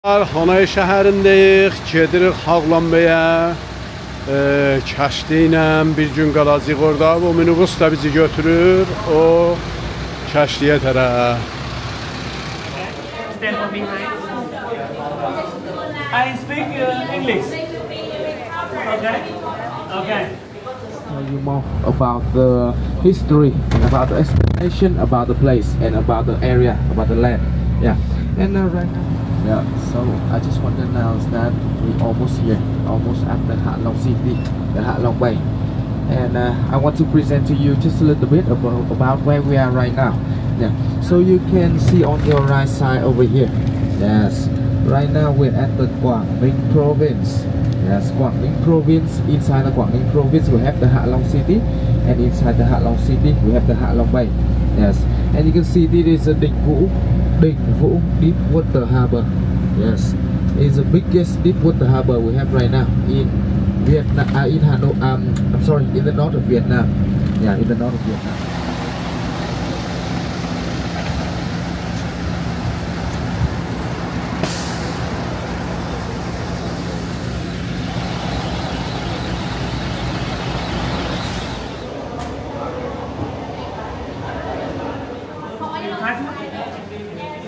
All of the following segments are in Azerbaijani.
Hanay şəhərindəyik, gedirik Haqlanbəyə, kəşti ilə bir gün qalacaq orada. O minibus da bizi götürür, o kəştiyə tərəf. Stand for behind. I speak English. Okay. Okay. Tell you more about the history, about the explanation, about the place, and about the area, about the land. Yeah. And right now. Yeah, so I just want to announce that we're almost here, almost at the Hạ Long City, the Hạ Long Bay. And I want to present to you just a little bit about where we are right now. Yeah, so you can see on your right side over here. Yes, right now we're at the Quảng Ninh province. Yes, Quảng Ninh province. Inside the Quảng Ninh province we have the Hạ Long City, and inside the Hạ Long City we have the Hạ Long Bay. Yes, and you can see this is a Định Vũ deep water harbor. Yes, it's the biggest deep water harbor we have right now in Vietnam. In Hanoi. I'm sorry, in the north of Vietnam. Yeah, in the north of Vietnam.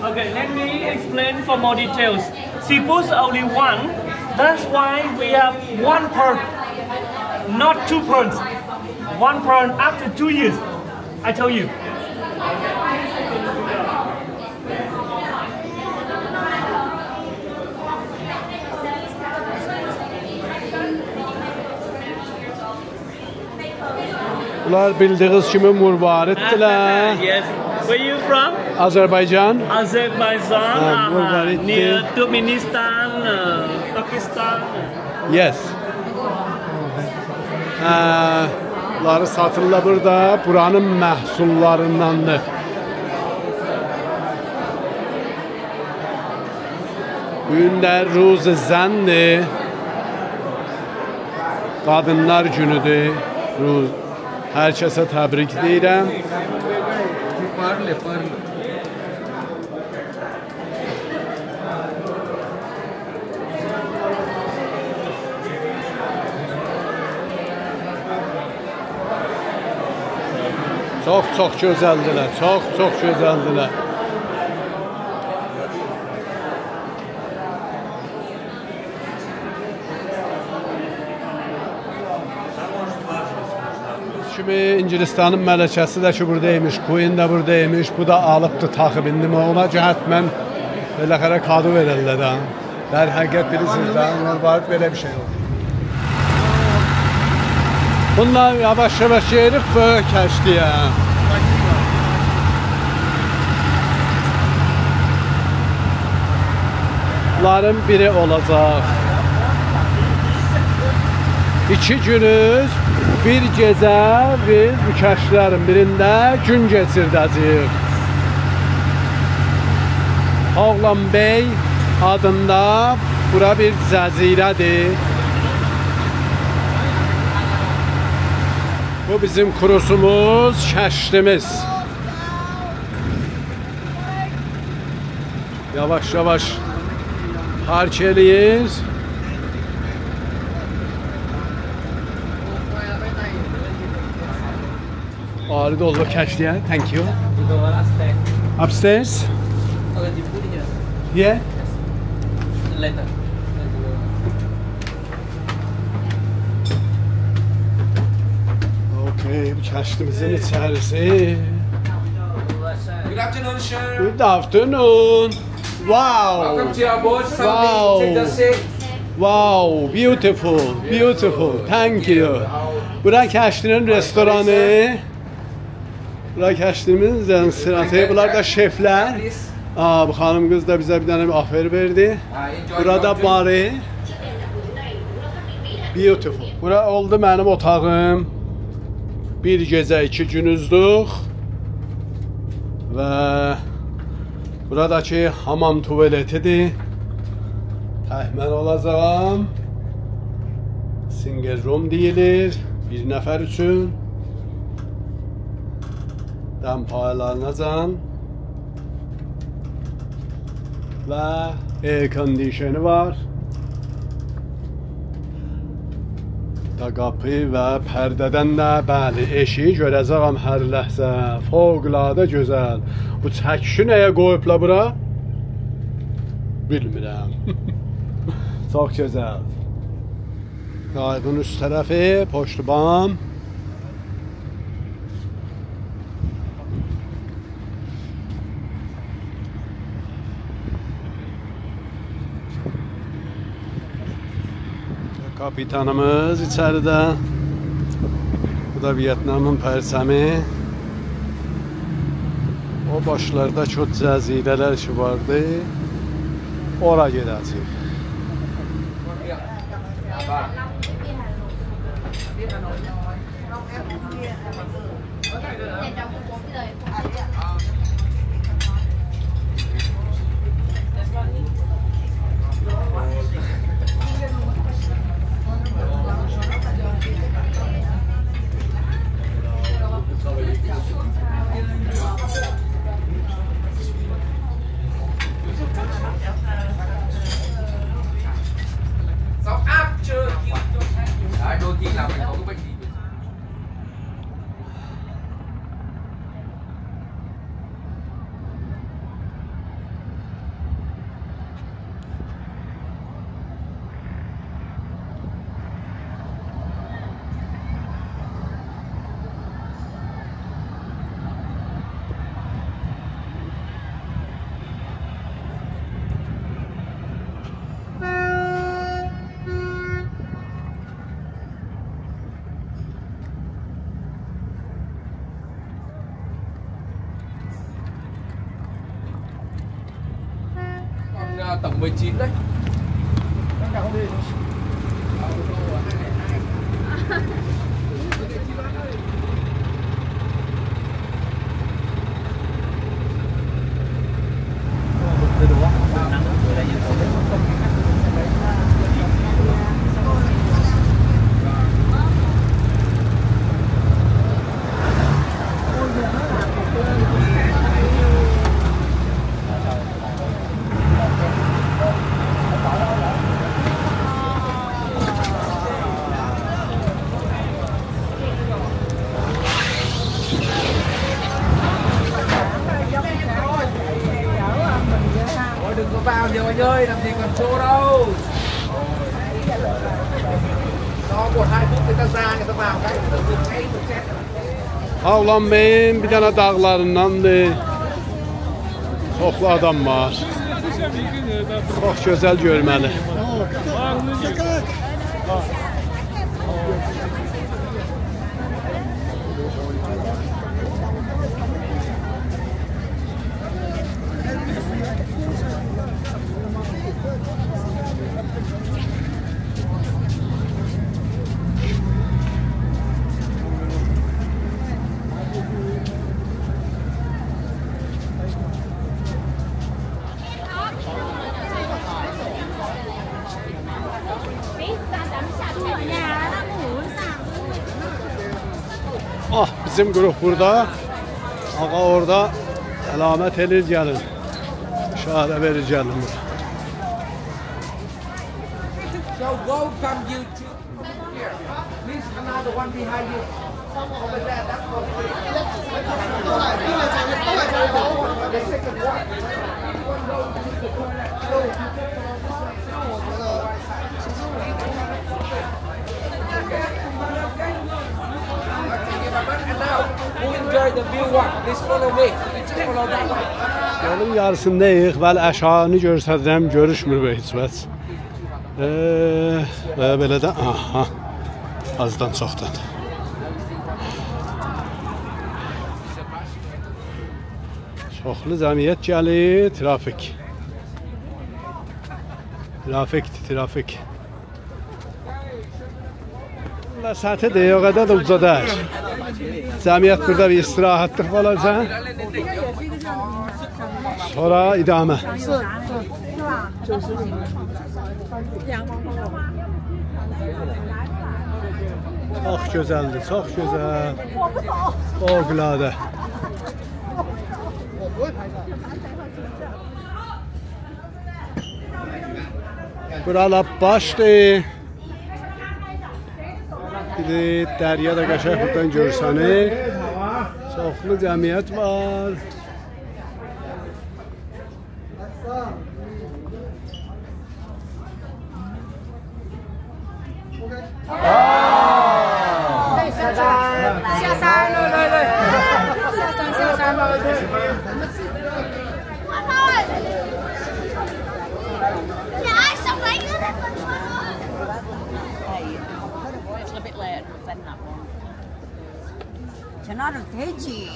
Okay, let me explain for more details. She puts only one, that's why we have one pearl, not two pearls. One pearl after 2 years, I tell you. Bunlar bildiğiniz kimi murvaritdiler. Yes. Where you from? Azerbaycan. Azerbaijan, near Turkmenistan, Pakistan. Yes. Bunları satırlar burada. Buranın məhsullarındandır. Bugün də Ruz Zəndir. Qadınlar günüdür. Ruz. Hər kəsə təbrik deyirəm. Çox gözəldilər, çox gözəldilər. Kimi İngilistanın mələkəsi də ki buradaymış, Queen də buradaymış, bu da alıbdı taxıb indi ona cəhətmən belə xərə kadu verirlər də. Dər həqiqət bilirsiniz də, onlar varıb belə bir şey olur. Bununla yavaş gelirik böyük kəştiyə. Bunların biri olacaq. 2 günüz, bir gecə biz bu kəştilərin birində gün keçirdəcəyik. Haqlanbəy adında bura bir cəzirədir. Bu bizim krusumuz, kəştimiz. Yavaş park eləyir. Arid oldu kəştiyə. Thank you. Upstairs? Yeah? Later. Okay, bu kəştimizin içərisi. Good afternoon, sir. Good afternoon. Wow. Welcome to our boat. Wow. Take the seat. Wow, beautiful. Thank you. Bura kəştinin restoranı. Bura kəştimizin sırası. Bunlar da şeflər. Bu xanım qız da bizə bir dənə afer verdi. Burada barı. Beautiful. Bura oldu mənim otağım. Bir gecə 2 günüzdük. Və buradakı hamam tuvaletidir. Təhmən olacağım. Single room deyilir. Bir nəfər üçün. Dəm paylarınacan. Və Air condition'ı var. Da qapı və pərdədən də bəli, eşiyi görəcəyəm hər ləhzə. Fövqəladə gözəl. Bu çəkişi nəyə qoyublar bura? Bilmirəm. Çox gözəl. Qayığın üst tərəfi, poştubam. Kapitanımız içəridə. Bu da Vietnamın pərsəmi. O başlarda çox cəzirələr ki vardı. Ora gedəcəyik. Đôi khi là mình có cái bệnh gì. Tổng 19 đấy. Đừng có vào nhiều anh ơi, làm gì còn chỗ đâu. Đó, 1-2 phút người ta ra, người ta vào cái tự ngay một chết. Havlan Bey'in bir tane dağlarındandır. Çoxlu adam var. Çox gözəl görməli. Ah, bizim grup burada. Ağa orada əlamət edir gəlin. İşarə verir gəlin bura. So welcome you to here. Please another one behind you. Over there, that's what it is. The second one. One goes to the corner. So you and now, who enjoy the view one? Please follow me. Please follow that one. Yolun yarısındayıq. Bəli, əşarını görsədirəm, görüşmür bu heç vəc. Və belə də, aha, azdan çoxdan. Çoxlu cəmiyyət gəlir, trafik. Trafik. Və səthi deyə o qədər də uca deyil. Cəmiyyət burada bir istirahətlik olacaq. Sonra idamə. Çox gözəldir, çox gözəl. Fövqəladə. Buralar başdır. Bir de derya da qəşəng buradan görsənir. Çoxlu cəmiyyət var. 전화를 되지.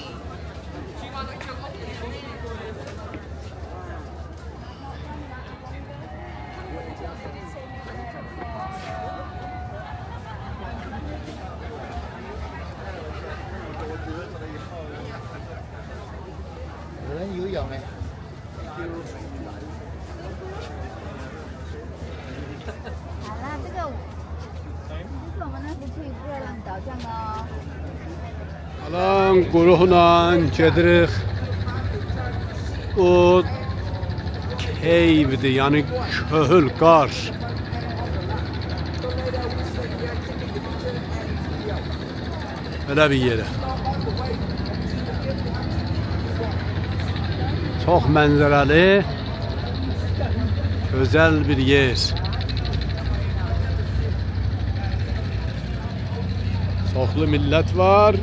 Alan quruqla gedirik. O cave'dir, yəni köhül, qar. Belə bir yerə. Çox mənzərəli, gözəl bir yer. Çoxlu millət var.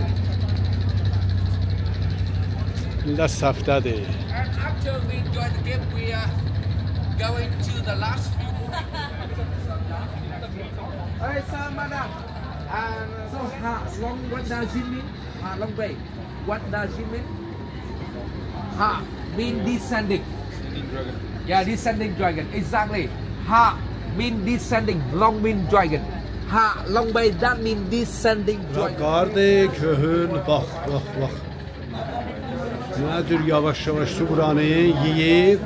Millət səfdədir. And after we enjoy the game, we are going to the last few Hey, sir, madam. So, long, what does it mean? Long way. What does it mean? Mean descending. Yeah, descending dragon. Exactly. Mean descending. Long mean dragon. Long way. That mean descending dragon. Qardır, köhül, bax. Nə cür yavaş-yavaş su buranı yiyib,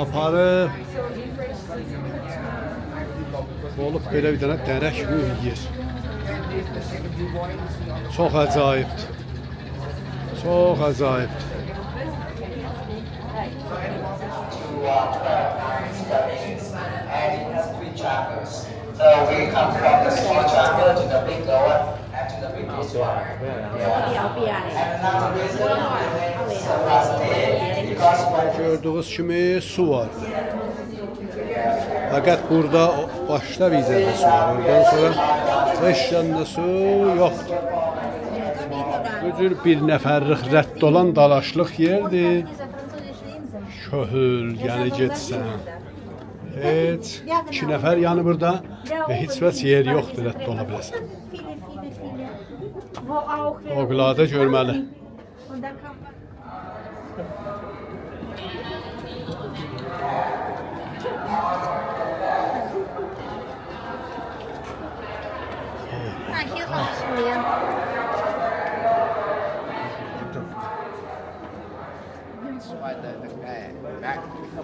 aparıb, olub belə bir dənə dərək yiyir. Çox əcayibdir. Çox əcayibdir. So we come from the small chamber to the big door and to the big one. Gördüğünüz kimi su var. Fəqət burada başda vizədə su var. Oradan sonra heç yanda su yoxdur. Bu cür bir nəfərlik rədd olan dalaşlıq yerdir. Köhül, yəni getsən. Heç 2 nəfər yanı burada və heç vəc yer yoxdur rədd ola biləsən. Oğladı görməli.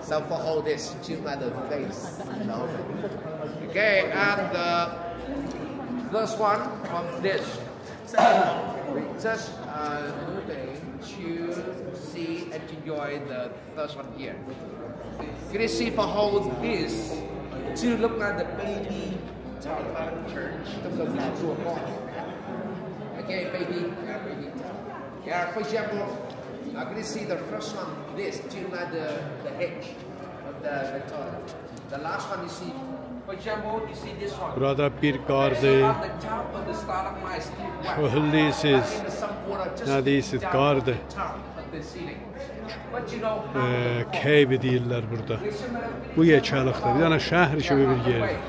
So for hold this, choose by the face. Okay, and the first one from this. We just moving to see and enjoy the first one here. Can you see for hold this to look at the baby church? Okay, baby. Yeah, for example, can you see the first one? This to like the edge of the toilet. The last one you see. For example, you see this one. Burada bir qardır. Köhül deyisiz. Nə deyisiz? Qardır. Cave deyirlər burada. Bu yekəlikdir. Bir dənə şəhər kimi bir yerdir.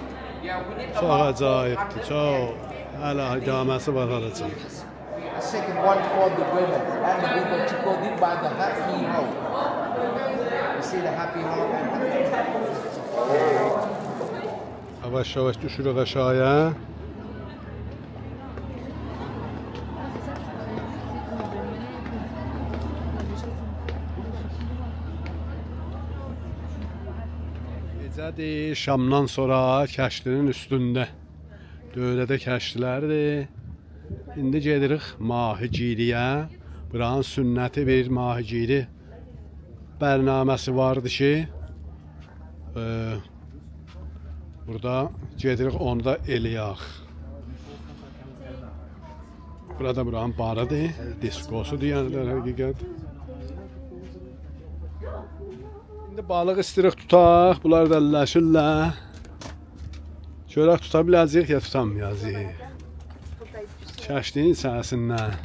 Çox əcayibdir. Çox. Hələ idaməsi var halacaq. The second one for the women, and we will to go in by the happy home. You see the happy home and Yavaş-yavaş düşürük aşağıya. Gecədir, şamdan sonra kəştinin üstündə. Dövlədə kəştilərdir. İndi gedirik mahigiriyə. Buranın sünnəti bir mahigiri bərnaməsi vardı ki, Burada gedirik onu da eləyək. Burada buranın barıdır, diskosudur yəni də həqiqət. İndi balıq istəyirik tutaq, bunlar da əlləşirlər. Görək tuta biləcəyik ya tutamayacağıq. Kəşdiyin içərisindən.